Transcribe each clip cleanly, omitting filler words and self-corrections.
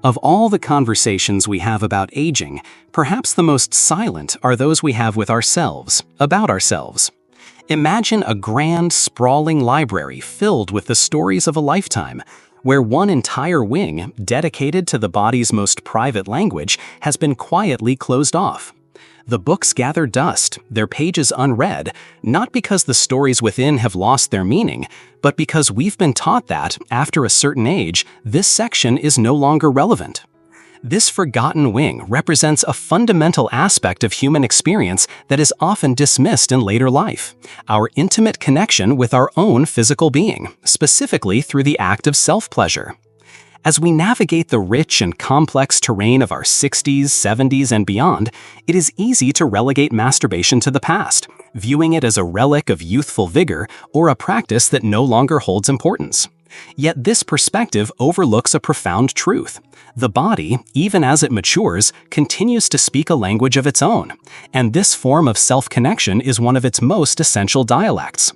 Of all the conversations we have about aging, perhaps the most silent are those we have with ourselves, about ourselves. Imagine a grand, sprawling library filled with the stories of a lifetime, where one entire wing, dedicated to the body's most private language, has been quietly closed off. The books gather dust, their pages unread, not because the stories within have lost their meaning, but because we've been taught that, after a certain age, this section is no longer relevant. This forgotten wing represents a fundamental aspect of human experience that is often dismissed in later life: our intimate connection with our own physical being, specifically through the act of self-pleasure. As we navigate the rich and complex terrain of our 60s, 70s, and beyond, it is easy to relegate masturbation to the past, viewing it as a relic of youthful vigor or a practice that no longer holds importance. Yet this perspective overlooks a profound truth. The body, even as it matures, continues to speak a language of its own, and this form of self-connection is one of its most essential dialects.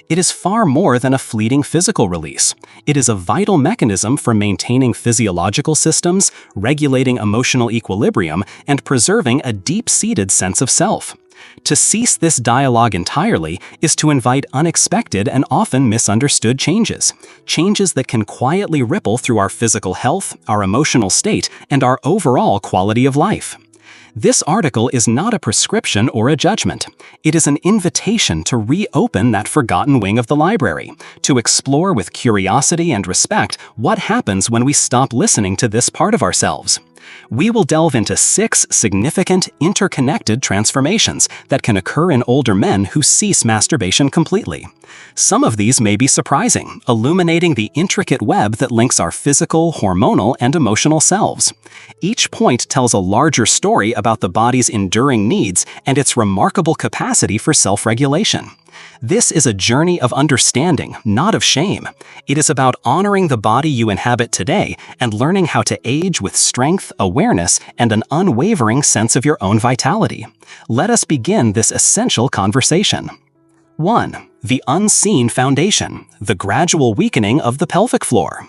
It is far more than a fleeting physical release. It is a vital mechanism for maintaining physiological systems, regulating emotional equilibrium, and preserving a deep-seated sense of self. To cease this dialogue entirely is to invite unexpected and often misunderstood changes that can quietly ripple through our physical health, our emotional state, and our overall quality of life. This article is not a prescription or a judgment. It is an invitation to reopen that forgotten wing of the library, to explore with curiosity and respect what happens when we stop listening to this part of ourselves. We will delve into 6 significant, interconnected transformations that can occur in older men who cease masturbation completely. Some of these may be surprising, illuminating the intricate web that links our physical, hormonal, and emotional selves. Each point tells a larger story about the body's enduring needs and its remarkable capacity for self-regulation. This is a journey of understanding, not of shame. It is about honoring the body you inhabit today and learning how to age with strength, awareness, and an unwavering sense of your own vitality. Let us begin this essential conversation. 1. The unseen foundation, the gradual weakening of the pelvic floor.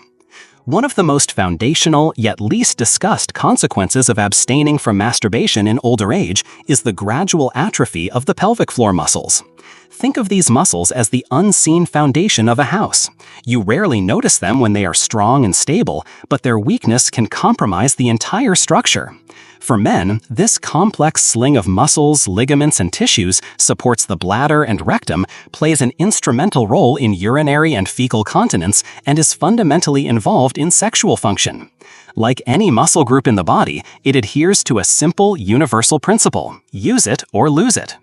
One of the most foundational yet least discussed consequences of abstaining from masturbation in older age is the gradual atrophy of the pelvic floor muscles. Think of these muscles as the unseen foundation of a house. You rarely notice them when they are strong and stable, but their weakness can compromise the entire structure. For men, this complex sling of muscles, ligaments, and tissues supports the bladder and rectum, plays an instrumental role in urinary and fecal continence, and is fundamentally involved in sexual function. Like any muscle group in the body, it adheres to a simple, universal principle: use it or lose it.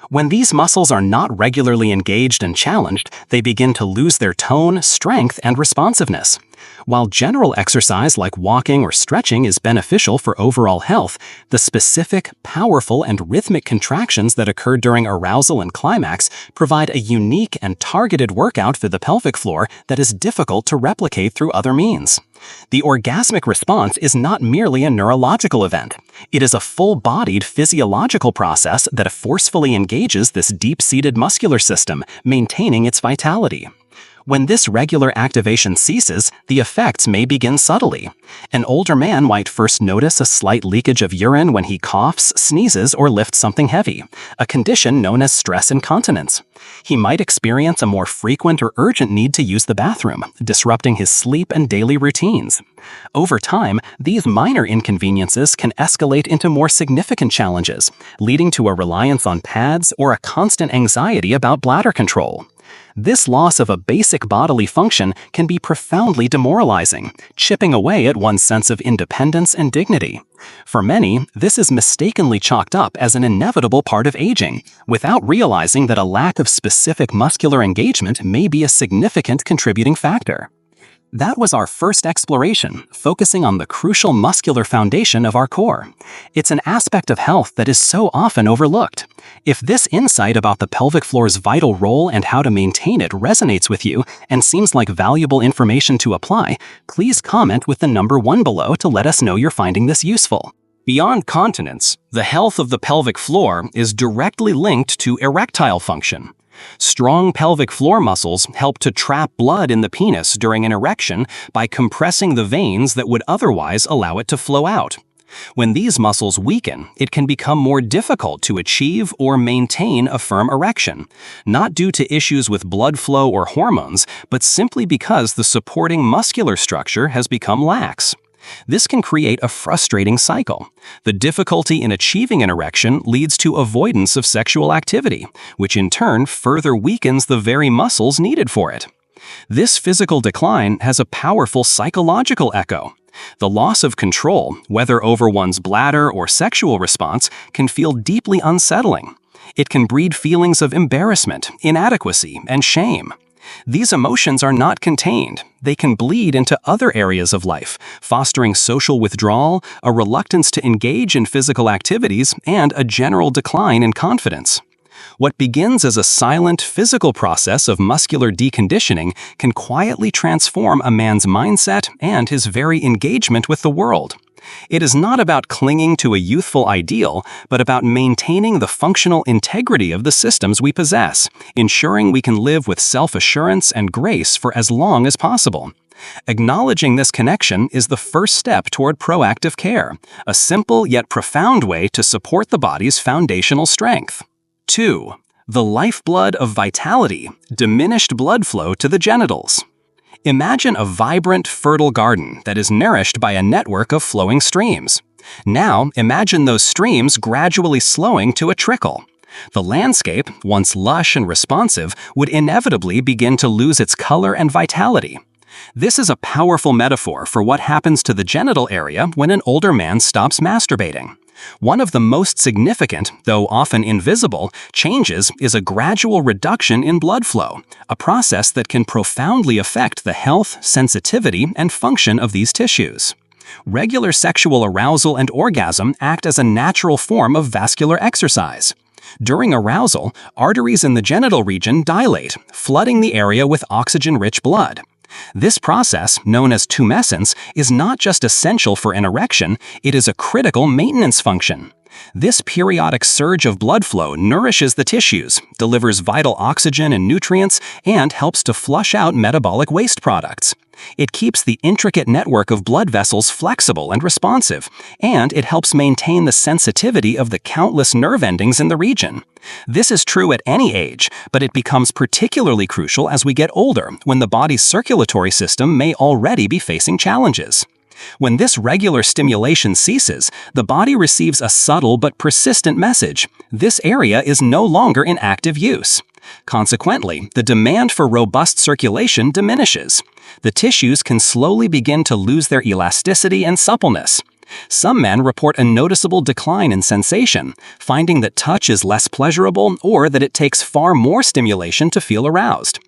When these muscles are not regularly engaged and challenged, they begin to lose their tone, strength, and responsiveness. While general exercise like walking or stretching is beneficial for overall health, the specific, powerful, and rhythmic contractions that occur during arousal and climax provide a unique and targeted workout for the pelvic floor that is difficult to replicate through other means. The orgasmic response is not merely a neurological event. It is a full-bodied physiological process that forcefully engages this deep-seated muscular system, maintaining its vitality. When this regular activation ceases, the effects may begin subtly. An older man might first notice a slight leakage of urine when he coughs, sneezes, or lifts something heavy, a condition known as stress incontinence. He might experience a more frequent or urgent need to use the bathroom, disrupting his sleep and daily routines. Over time, these minor inconveniences can escalate into more significant challenges, leading to a reliance on pads or a constant anxiety about bladder control. This loss of a basic bodily function can be profoundly demoralizing, chipping away at one's sense of independence and dignity. For many, this is mistakenly chalked up as an inevitable part of aging, without realizing that a lack of specific muscular engagement may be a significant contributing factor. That was our first exploration, focusing on the crucial muscular foundation of our core. It's an aspect of health that is so often overlooked. If this insight about the pelvic floor's vital role and how to maintain it resonates with you and seems like valuable information to apply, please comment with the number 1 below to let us know you're finding this useful. Beyond continence, the health of the pelvic floor is directly linked to erectile function. Strong pelvic floor muscles help to trap blood in the penis during an erection by compressing the veins that would otherwise allow it to flow out. When these muscles weaken, it can become more difficult to achieve or maintain a firm erection, not due to issues with blood flow or hormones, but simply because the supporting muscular structure has become lax. This can create a frustrating cycle. The difficulty in achieving an erection leads to avoidance of sexual activity, which in turn further weakens the very muscles needed for it. This physical decline has a powerful psychological echo. The loss of control, whether over one's bladder or sexual response, can feel deeply unsettling. It can breed feelings of embarrassment, inadequacy, and shame. These emotions are not contained. They can bleed into other areas of life, fostering social withdrawal, a reluctance to engage in physical activities, and a general decline in confidence. What begins as a silent physical process of muscular deconditioning can quietly transform a man's mindset and his very engagement with the world. It is not about clinging to a youthful ideal, but about maintaining the functional integrity of the systems we possess, ensuring we can live with self-assurance and grace for as long as possible. Acknowledging this connection is the first step toward proactive care, a simple yet profound way to support the body's foundational strength. 2. The lifeblood of vitality, diminished blood flow to the genitals. Imagine a vibrant, fertile garden that is nourished by a network of flowing streams. Now, imagine those streams gradually slowing to a trickle. The landscape, once lush and responsive, would inevitably begin to lose its color and vitality. This is a powerful metaphor for what happens to the genital area when an older man stops masturbating. One of the most significant, though often invisible, changes is a gradual reduction in blood flow, a process that can profoundly affect the health, sensitivity, and function of these tissues. Regular sexual arousal and orgasm act as a natural form of vascular exercise. During arousal, arteries in the genital region dilate, flooding the area with oxygen-rich blood. This process, known as tumescence, is not just essential for an erection, it is a critical maintenance function. This periodic surge of blood flow nourishes the tissues, delivers vital oxygen and nutrients, and helps to flush out metabolic waste products. It keeps the intricate network of blood vessels flexible and responsive, and it helps maintain the sensitivity of the countless nerve endings in the region. This is true at any age, but it becomes particularly crucial as we get older, when the body's circulatory system may already be facing challenges. When this regular stimulation ceases, the body receives a subtle but persistent message: this area is no longer in active use. Consequently, the demand for robust circulation diminishes. The tissues can slowly begin to lose their elasticity and suppleness. Some men report a noticeable decline in sensation, finding that touch is less pleasurable or that it takes far more stimulation to feel aroused.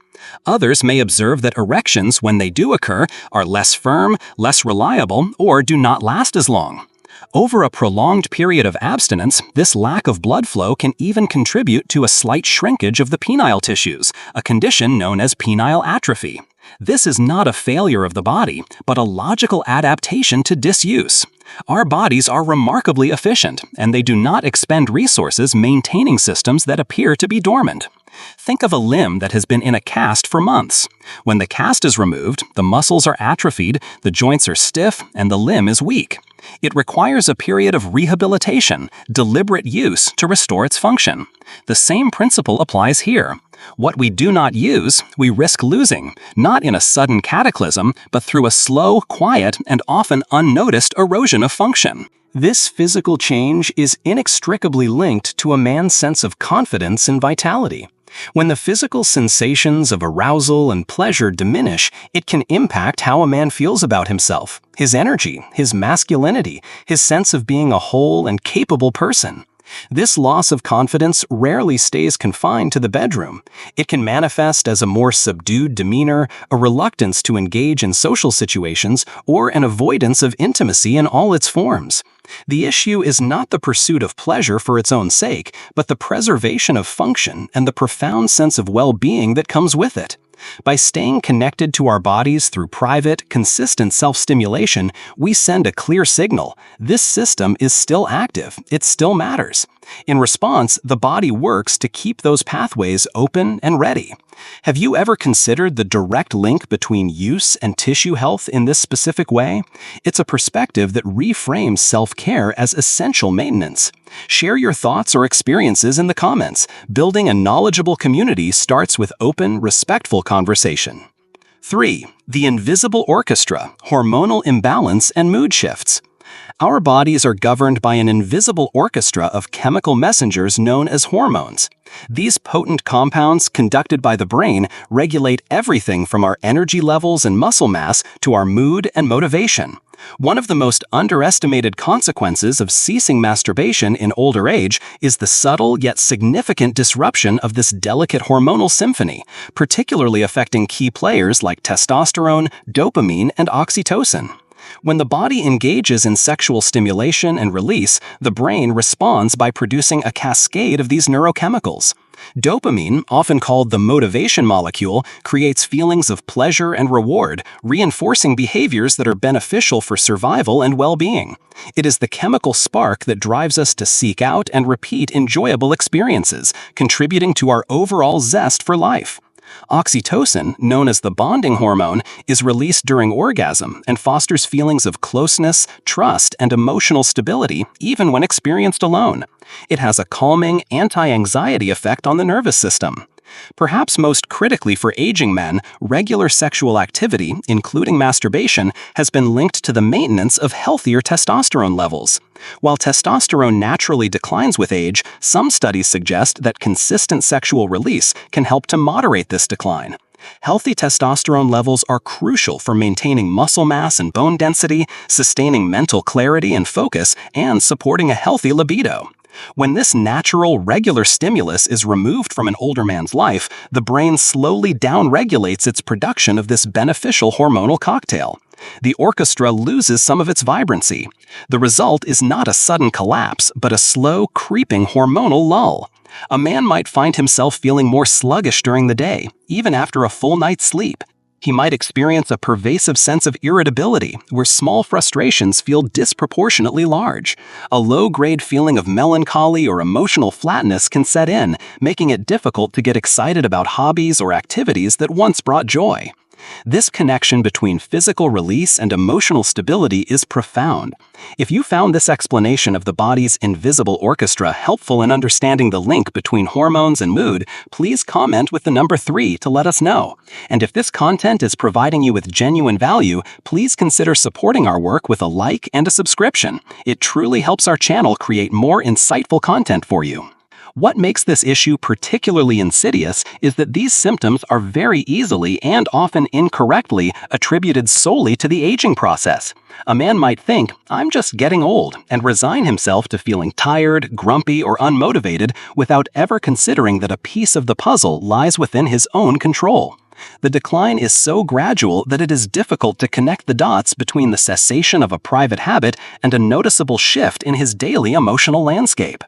Others may observe that erections, when they do occur, are less firm, less reliable, or do not last as long. Over a prolonged period of abstinence, this lack of blood flow can even contribute to a slight shrinkage of the penile tissues, a condition known as penile atrophy. This is not a failure of the body, but a logical adaptation to disuse. Our bodies are remarkably efficient, and they do not expend resources maintaining systems that appear to be dormant. Think of a limb that has been in a cast for months. When the cast is removed, the muscles are atrophied, the joints are stiff, and the limb is weak. It requires a period of rehabilitation, deliberate use, to restore its function. The same principle applies here. What we do not use, we risk losing, not in a sudden cataclysm, but through a slow, quiet, and often unnoticed erosion of function. This physical change is inextricably linked to a man's sense of confidence and vitality. When the physical sensations of arousal and pleasure diminish, it can impact how a man feels about himself, his energy, his masculinity, his sense of being a whole and capable person. This loss of confidence rarely stays confined to the bedroom. It can manifest as a more subdued demeanor, a reluctance to engage in social situations, or an avoidance of intimacy in all its forms. The issue is not the pursuit of pleasure for its own sake, but the preservation of function and the profound sense of well-being that comes with it. By staying connected to our bodies through private, consistent self-stimulation, we send a clear signal: this system is still active, it still matters. In response, the body works to keep those pathways open and ready. Have you ever considered the direct link between use and tissue health in this specific way? It's a perspective that reframes self-care as essential maintenance. Share your thoughts or experiences in the comments. Building a knowledgeable community starts with open, respectful conversation. 3. The invisible orchestra, hormonal imbalance and mood shifts. Our bodies are governed by an invisible orchestra of chemical messengers known as hormones. These potent compounds, conducted by the brain, regulate everything from our energy levels and muscle mass to our mood and motivation. One of the most underestimated consequences of ceasing masturbation in older age is the subtle yet significant disruption of this delicate hormonal symphony, particularly affecting key players like testosterone, dopamine, and oxytocin. When the body engages in sexual stimulation and release, the brain responds by producing a cascade of these neurochemicals. Dopamine, often called the motivation molecule, creates feelings of pleasure and reward, reinforcing behaviors that are beneficial for survival and well-being. It is the chemical spark that drives us to seek out and repeat enjoyable experiences, contributing to our overall zest for life. Oxytocin, known as the bonding hormone, is released during orgasm and fosters feelings of closeness, trust, and emotional stability, even when experienced alone. It has a calming, anti-anxiety effect on the nervous system. Perhaps most critically for aging men, regular sexual activity, including masturbation, has been linked to the maintenance of healthier testosterone levels. While testosterone naturally declines with age, some studies suggest that consistent sexual release can help to moderate this decline. Healthy testosterone levels are crucial for maintaining muscle mass and bone density, sustaining mental clarity and focus, and supporting a healthy libido. When this natural, regular stimulus is removed from an older man's life, the brain slowly downregulates its production of this beneficial hormonal cocktail. The orchestra loses some of its vibrancy. The result is not a sudden collapse, but a slow, creeping hormonal lull. A man might find himself feeling more sluggish during the day, even after a full night's sleep. He might experience a pervasive sense of irritability, where small frustrations feel disproportionately large. A low-grade feeling of melancholy or emotional flatness can set in, making it difficult to get excited about hobbies or activities that once brought joy. This connection between physical release and emotional stability is profound. If you found this explanation of the body's invisible orchestra helpful in understanding the link between hormones and mood, please comment with the number 3 to let us know. And if this content is providing you with genuine value, please consider supporting our work with a like and a subscription. It truly helps our channel create more insightful content for you. What makes this issue particularly insidious is that these symptoms are very easily and often incorrectly attributed solely to the aging process. A man might think, "I'm just getting old," and resign himself to feeling tired, grumpy, or unmotivated without ever considering that a piece of the puzzle lies within his own control. The decline is so gradual that it is difficult to connect the dots between the cessation of a private habit and a noticeable shift in his daily emotional landscape.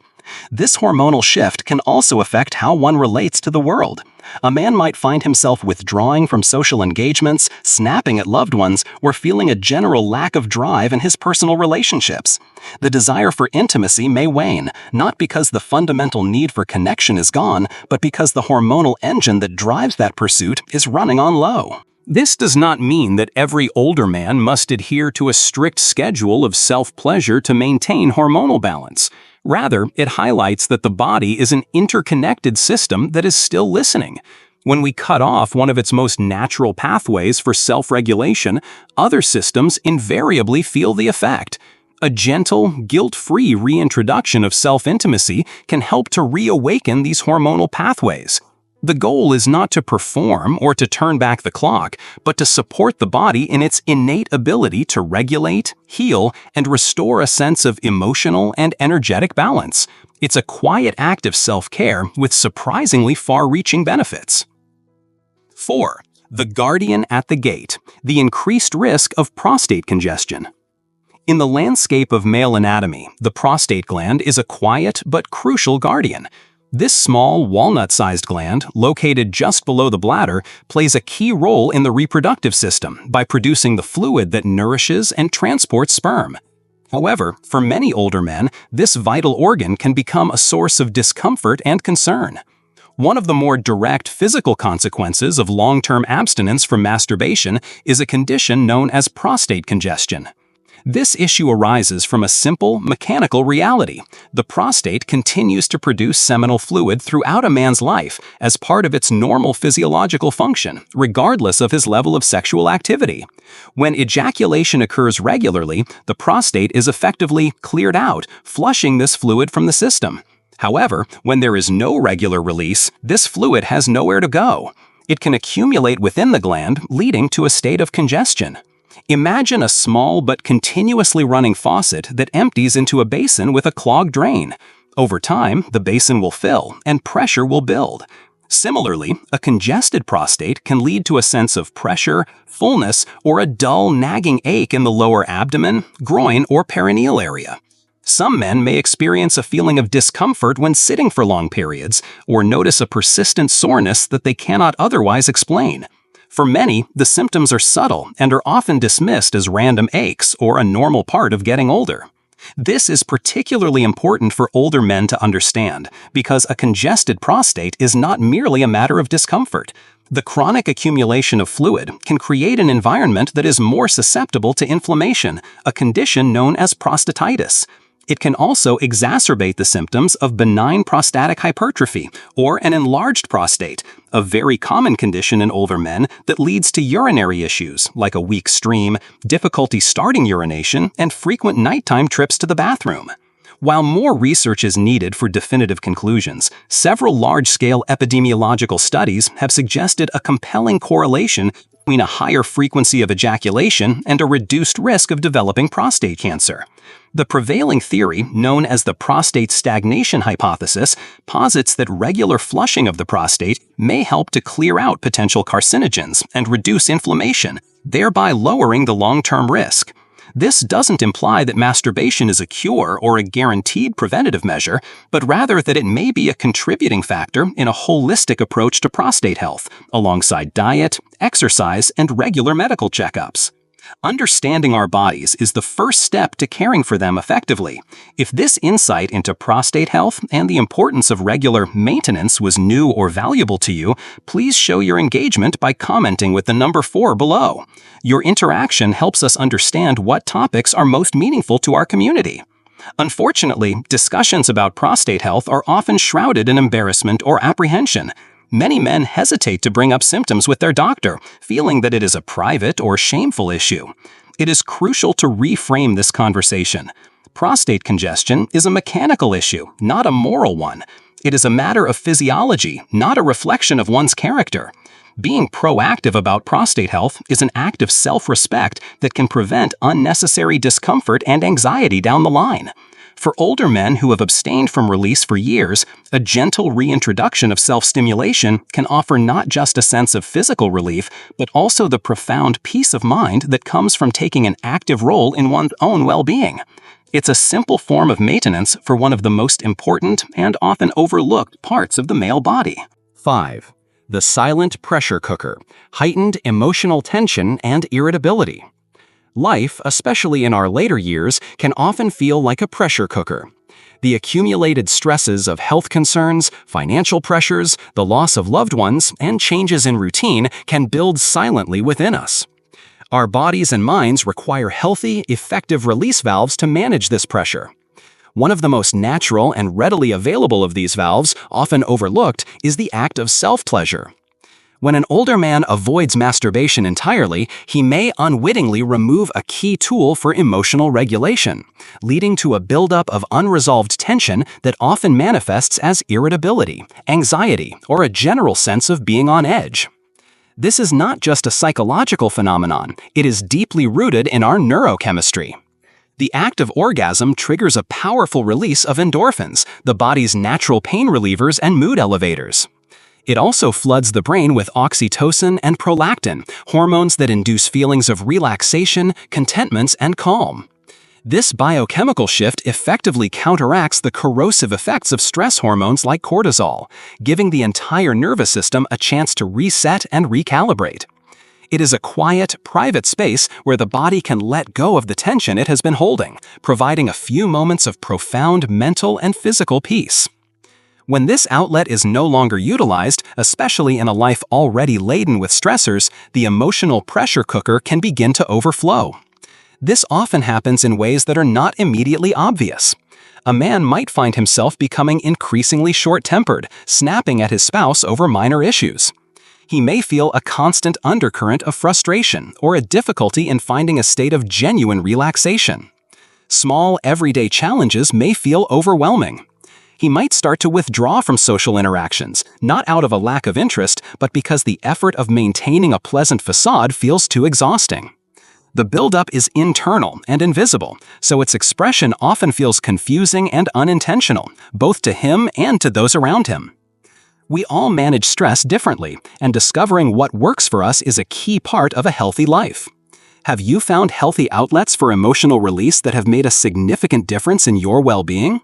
This hormonal shift can also affect how one relates to the world. A man might find himself withdrawing from social engagements, snapping at loved ones, or feeling a general lack of drive in his personal relationships. The desire for intimacy may wane, not because the fundamental need for connection is gone, but because the hormonal engine that drives that pursuit is running on low. This does not mean that every older man must adhere to a strict schedule of self-pleasure to maintain hormonal balance. Rather, it highlights that the body is an interconnected system that is still listening. When we cut off one of its most natural pathways for self-regulation, other systems invariably feel the effect. A gentle, guilt-free reintroduction of self-intimacy can help to reawaken these hormonal pathways. The goal is not to perform or to turn back the clock, but to support the body in its innate ability to regulate, heal, and restore a sense of emotional and energetic balance. It's a quiet act of self-care with surprisingly far-reaching benefits. 4. The guardian at the gate, the increased risk of prostate congestion. In the landscape of male anatomy, the prostate gland is a quiet but crucial guardian. This small, walnut-sized gland, located just below the bladder, plays a key role in the reproductive system by producing the fluid that nourishes and transports sperm. However, for many older men, this vital organ can become a source of discomfort and concern. One of the more direct physical consequences of long-term abstinence from masturbation is a condition known as prostate congestion. This issue arises from a simple, mechanical reality. The prostate continues to produce seminal fluid throughout a man's life as part of its normal physiological function, regardless of his level of sexual activity. When ejaculation occurs regularly, the prostate is effectively cleared out, flushing this fluid from the system. However, when there is no regular release, this fluid has nowhere to go. It can accumulate within the gland, leading to a state of congestion. Imagine a small but continuously running faucet that empties into a basin with a clogged drain. Over time, the basin will fill and pressure will build. Similarly, a congested prostate can lead to a sense of pressure, fullness, or a dull, nagging ache in the lower abdomen, groin, or perineal area. Some men may experience a feeling of discomfort when sitting for long periods, or notice a persistent soreness that they cannot otherwise explain. For many, the symptoms are subtle and are often dismissed as random aches or a normal part of getting older. This is particularly important for older men to understand because a congested prostate is not merely a matter of discomfort. The chronic accumulation of fluid can create an environment that is more susceptible to inflammation, a condition known as prostatitis. It can also exacerbate the symptoms of benign prostatic hypertrophy or an enlarged prostate, a very common condition in older men that leads to urinary issues like a weak stream, difficulty starting urination, and frequent nighttime trips to the bathroom. While more research is needed for definitive conclusions, several large-scale epidemiological studies have suggested a compelling correlation between a higher frequency of ejaculation and a reduced risk of developing prostate cancer. The prevailing theory, known as the prostate stagnation hypothesis, posits that regular flushing of the prostate may help to clear out potential carcinogens and reduce inflammation, thereby lowering the long-term risk. This doesn't imply that masturbation is a cure or a guaranteed preventative measure, but rather that it may be a contributing factor in a holistic approach to prostate health, alongside diet, exercise, and regular medical checkups. Understanding our bodies is the first step to caring for them effectively. If this insight into prostate health and the importance of regular maintenance was new or valuable to you, please show your engagement by commenting with the number 4 below. Your interaction helps us understand what topics are most meaningful to our community. Unfortunately, discussions about prostate health are often shrouded in embarrassment or apprehension. Many men hesitate to bring up symptoms with their doctor, feeling that it is a private or shameful issue. It is crucial to reframe this conversation. Prostate congestion is a mechanical issue, not a moral one. It is a matter of physiology, not a reflection of one's character. Being proactive about prostate health is an act of self-respect that can prevent unnecessary discomfort and anxiety down the line. For older men who have abstained from release for years, a gentle reintroduction of self-stimulation can offer not just a sense of physical relief, but also the profound peace of mind that comes from taking an active role in one's own well-being. It's a simple form of maintenance for one of the most important and often overlooked parts of the male body. 5. The silent pressure cooker, heightened emotional tension and irritability. Life, especially in our later years, can often feel like a pressure cooker. The accumulated stresses of health concerns, financial pressures, the loss of loved ones, and changes in routine can build silently within us. Our bodies and minds require healthy, effective release valves to manage this pressure. One of the most natural and readily available of these valves, often overlooked, is the act of self-pleasure. When an older man avoids masturbation entirely, he may unwittingly remove a key tool for emotional regulation, leading to a buildup of unresolved tension that often manifests as irritability, anxiety, or a general sense of being on edge. This is not just a psychological phenomenon, it is deeply rooted in our neurochemistry. The act of orgasm triggers a powerful release of endorphins, the body's natural pain relievers and mood elevators. It also floods the brain with oxytocin and prolactin, hormones that induce feelings of relaxation, contentment, and calm. This biochemical shift effectively counteracts the corrosive effects of stress hormones like cortisol, giving the entire nervous system a chance to reset and recalibrate. It is a quiet, private space where the body can let go of the tension it has been holding, providing a few moments of profound mental and physical peace. When this outlet is no longer utilized, especially in a life already laden with stressors, the emotional pressure cooker can begin to overflow. This often happens in ways that are not immediately obvious. A man might find himself becoming increasingly short-tempered, snapping at his spouse over minor issues. He may feel a constant undercurrent of frustration or a difficulty in finding a state of genuine relaxation. Small, everyday challenges may feel overwhelming. He might start to withdraw from social interactions, not out of a lack of interest, but because the effort of maintaining a pleasant facade feels too exhausting. The buildup is internal and invisible, so its expression often feels confusing and unintentional, both to him and to those around him. We all manage stress differently, and discovering what works for us is a key part of a healthy life. Have you found healthy outlets for emotional release that have made a significant difference in your well-being?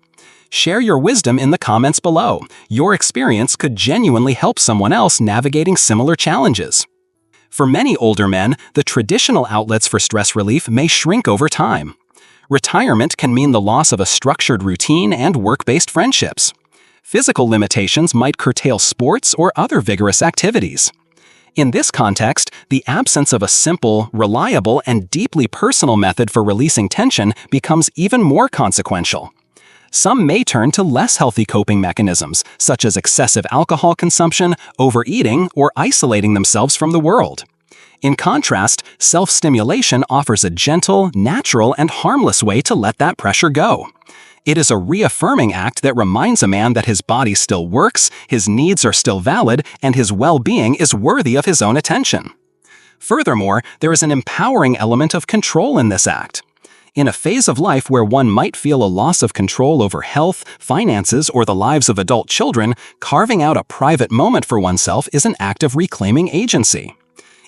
Share your wisdom in the comments below. Your experience could genuinely help someone else navigating similar challenges. For many older men, the traditional outlets for stress relief may shrink over time. Retirement can mean the loss of a structured routine and work-based friendships. Physical limitations might curtail sports or other vigorous activities. In this context, the absence of a simple, reliable, and deeply personal method for releasing tension becomes even more consequential. Some may turn to less healthy coping mechanisms, such as excessive alcohol consumption, overeating, or isolating themselves from the world. In contrast, self-stimulation offers a gentle, natural, and harmless way to let that pressure go. It is a reaffirming act that reminds a man that his body still works, his needs are still valid, and his well-being is worthy of his own attention. Furthermore, there is an empowering element of control in this act. In a phase of life where one might feel a loss of control over health, finances, or the lives of adult children, carving out a private moment for oneself is an act of reclaiming agency.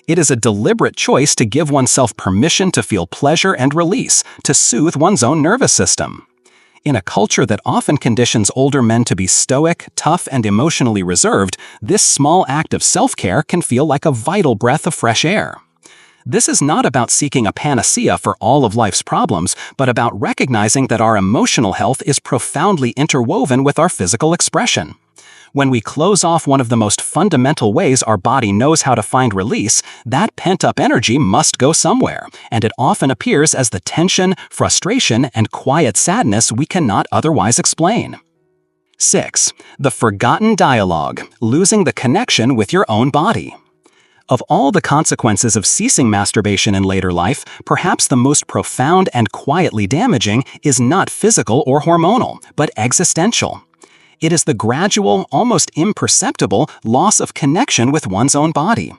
It is a deliberate choice to give oneself permission to feel pleasure and release, to soothe one's own nervous system. In a culture that often conditions older men to be stoic, tough, and emotionally reserved, this small act of self-care can feel like a vital breath of fresh air. This is not about seeking a panacea for all of life's problems, but about recognizing that our emotional health is profoundly interwoven with our physical expression. When we close off one of the most fundamental ways our body knows how to find release, that pent-up energy must go somewhere, and it often appears as the tension, frustration, and quiet sadness we cannot otherwise explain. 6. The forgotten dialogue, losing the connection with your own body. Of all the consequences of ceasing masturbation in later life, perhaps the most profound and quietly damaging is not physical or hormonal, but existential. It is the gradual, almost imperceptible, loss of connection with one's own body.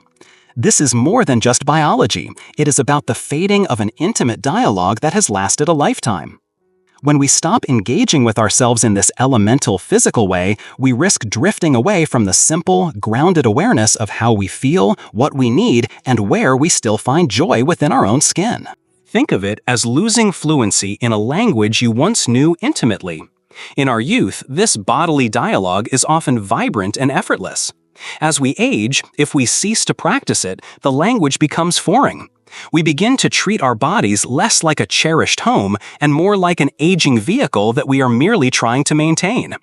This is more than just biology. It is about the fading of an intimate dialogue that has lasted a lifetime. When we stop engaging with ourselves in this elemental physical way, we risk drifting away from the simple, grounded awareness of how we feel, what we need, and where we still find joy within our own skin. Think of it as losing fluency in a language you once knew intimately. In our youth, this bodily dialogue is often vibrant and effortless. As we age, if we cease to practice it, the language becomes foreign. We begin to treat our bodies less like a cherished home and more like an aging vehicle that we are merely trying to maintain.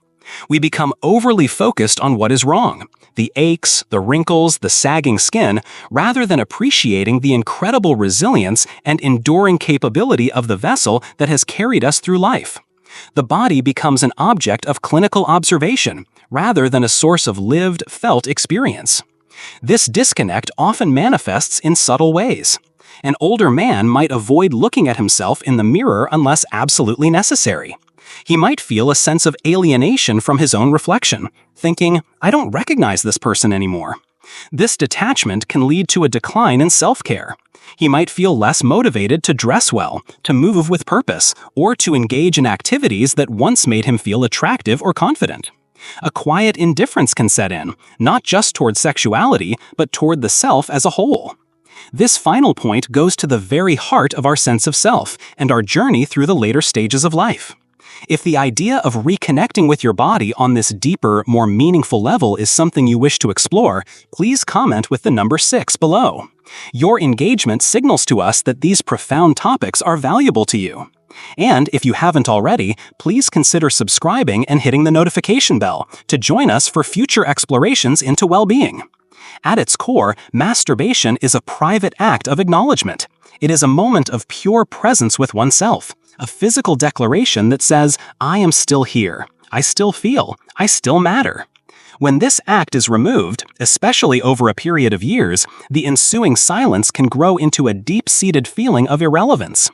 We become overly focused on what is wrong, the aches, the wrinkles, the sagging skin, rather than appreciating the incredible resilience and enduring capability of the vessel that has carried us through life. The body becomes an object of clinical observation, rather than a source of lived, felt experience. This disconnect often manifests in subtle ways. An older man might avoid looking at himself in the mirror unless absolutely necessary. He might feel a sense of alienation from his own reflection, thinking, "I don't recognize this person anymore." This detachment can lead to a decline in self-care. He might feel less motivated to dress well, to move with purpose, or to engage in activities that once made him feel attractive or confident. A quiet indifference can set in, not just toward sexuality, but toward the self as a whole. This final point goes to the very heart of our sense of self and our journey through the later stages of life. If the idea of reconnecting with your body on this deeper, more meaningful level is something you wish to explore, please comment with the number 6 below. Your engagement signals to us that these profound topics are valuable to you. And if you haven't already, please consider subscribing and hitting the notification bell to join us for future explorations into well-being. At its core, masturbation is a private act of acknowledgement. It is a moment of pure presence with oneself, a physical declaration that says, "I am still here, I still feel, I still matter." When this act is removed, especially over a period of years, the ensuing silence can grow into a deep-seated feeling of irrelevance.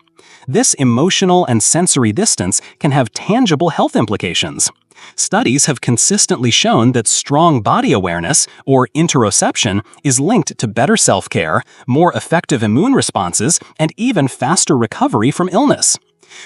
This emotional and sensory distance can have tangible health implications. Studies have consistently shown that strong body awareness, or interoception, is linked to better self-care, more effective immune responses, and even faster recovery from illness.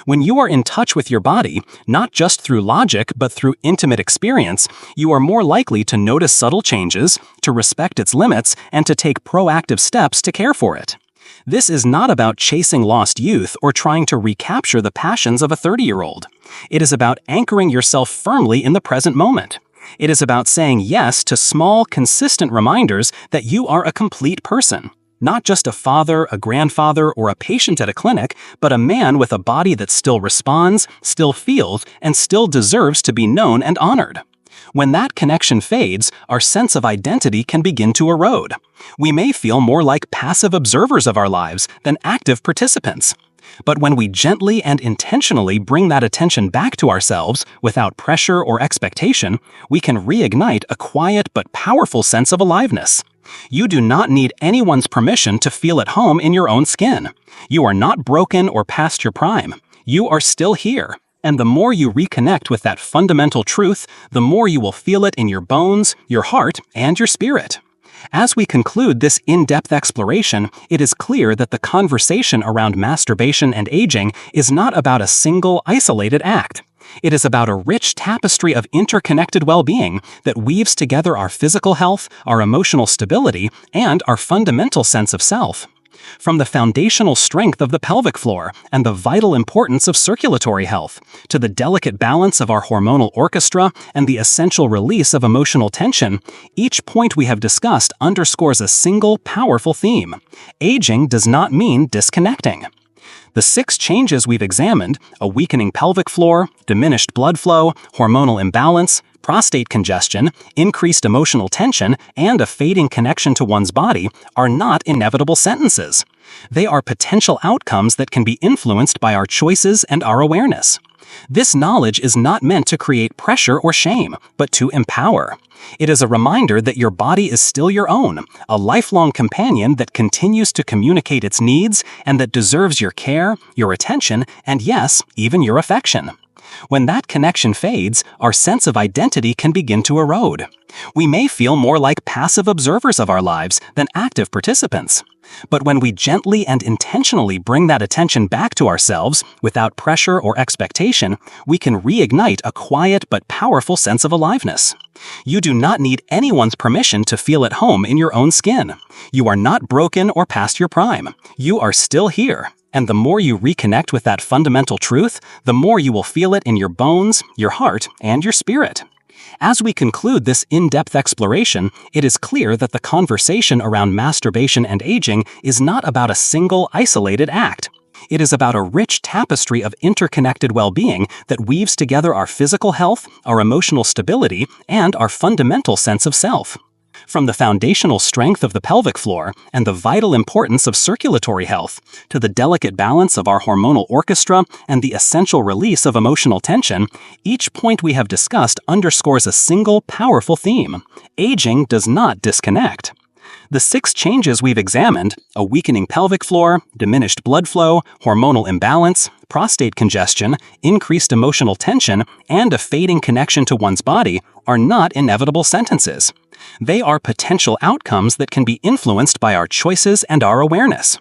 When you are in touch with your body, not just through logic but through intimate experience, you are more likely to notice subtle changes, to respect its limits, and to take proactive steps to care for it. This is not about chasing lost youth or trying to recapture the passions of a 30-year-old. It is about anchoring yourself firmly in the present moment. It is about saying yes to small, consistent reminders that you are a complete person. Not just a father, a grandfather, or a patient at a clinic, but a man with a body that still responds, still feels, and still deserves to be known and honored. When that connection fades, our sense of identity can begin to erode. We may feel more like passive observers of our lives than active participants. But when we gently and intentionally bring that attention back to ourselves without pressure or expectation, we can reignite a quiet but powerful sense of aliveness. You do not need anyone's permission to feel at home in your own skin. You are not broken or past your prime. You are still here. And the more you reconnect with that fundamental truth, the more you will feel it in your bones, your heart, and your spirit. As we conclude this in-depth exploration, it is clear that the conversation around masturbation and aging is not about a single, isolated act. It is about a rich tapestry of interconnected well-being that weaves together our physical health, our emotional stability, and our fundamental sense of self. From the foundational strength of the pelvic floor and the vital importance of circulatory health, to the delicate balance of our hormonal orchestra and the essential release of emotional tension, each point we have discussed underscores a single, powerful theme. Aging does not mean disconnecting. The 6 changes we've examined, a weakening pelvic floor, diminished blood flow, hormonal imbalance, prostate congestion, increased emotional tension, and a fading connection to one's body, are not inevitable sentences. They are potential outcomes that can be influenced by our choices and our awareness. This knowledge is not meant to create pressure or shame, but to empower. It is a reminder that your body is still your own, a lifelong companion that continues to communicate its needs and that deserves your care, your attention, and yes, even your affection. When that connection fades, our sense of identity can begin to erode. We may feel more like passive observers of our lives than active participants. But when we gently and intentionally bring that attention back to ourselves, without pressure or expectation, we can reignite a quiet but powerful sense of aliveness. You do not need anyone's permission to feel at home in your own skin. You are not broken or past your prime. You are still here. And the more you reconnect with that fundamental truth, the more you will feel it in your bones, your heart, and your spirit. As we conclude this in-depth exploration, it is clear that the conversation around masturbation and aging is not about a single, isolated act. It is about a rich tapestry of interconnected well-being that weaves together our physical health, our emotional stability, and our fundamental sense of self. From the foundational strength of the pelvic floor and the vital importance of circulatory health, to the delicate balance of our hormonal orchestra and the essential release of emotional tension, each point we have discussed underscores a single, powerful theme. Aging does not disconnect. The 6 changes we've examined, a weakening pelvic floor, diminished blood flow, hormonal imbalance, prostate congestion, increased emotional tension, and a fading connection to one's body, are not inevitable sentences. They are potential outcomes that can be influenced by our choices and our awareness.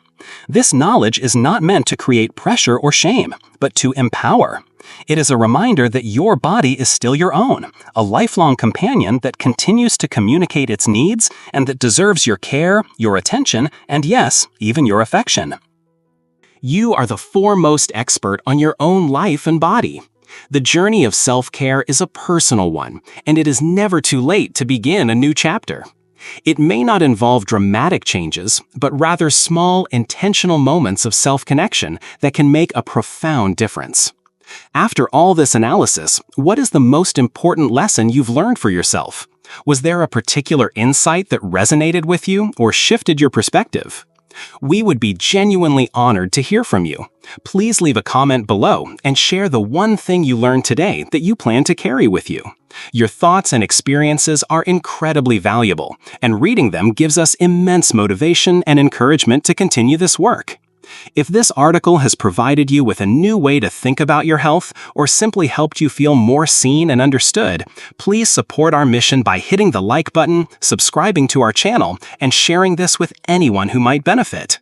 This knowledge is not meant to create pressure or shame, but to empower. It is a reminder that your body is still your own, a lifelong companion that continues to communicate its needs and that deserves your care, your attention, and yes, even your affection. You are the foremost expert on your own life and body. The journey of self-care is a personal one, and it is never too late to begin a new chapter. It may not involve dramatic changes, but rather small, intentional moments of self-connection that can make a profound difference. After all this analysis, what is the most important lesson you've learned for yourself? Was there a particular insight that resonated with you or shifted your perspective? We would be genuinely honored to hear from you. Please leave a comment below and share the one thing you learned today that you plan to carry with you. Your thoughts and experiences are incredibly valuable, and reading them gives us immense motivation and encouragement to continue this work. If this article has provided you with a new way to think about your health or simply helped you feel more seen and understood, please support our mission by hitting the like button, subscribing to our channel, and sharing this with anyone who might benefit.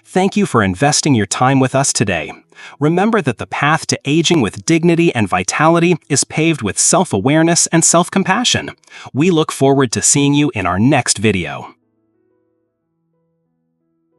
Thank you for investing your time with us today. Remember that the path to aging with dignity and vitality is paved with self-awareness and self-compassion. We look forward to seeing you in our next video.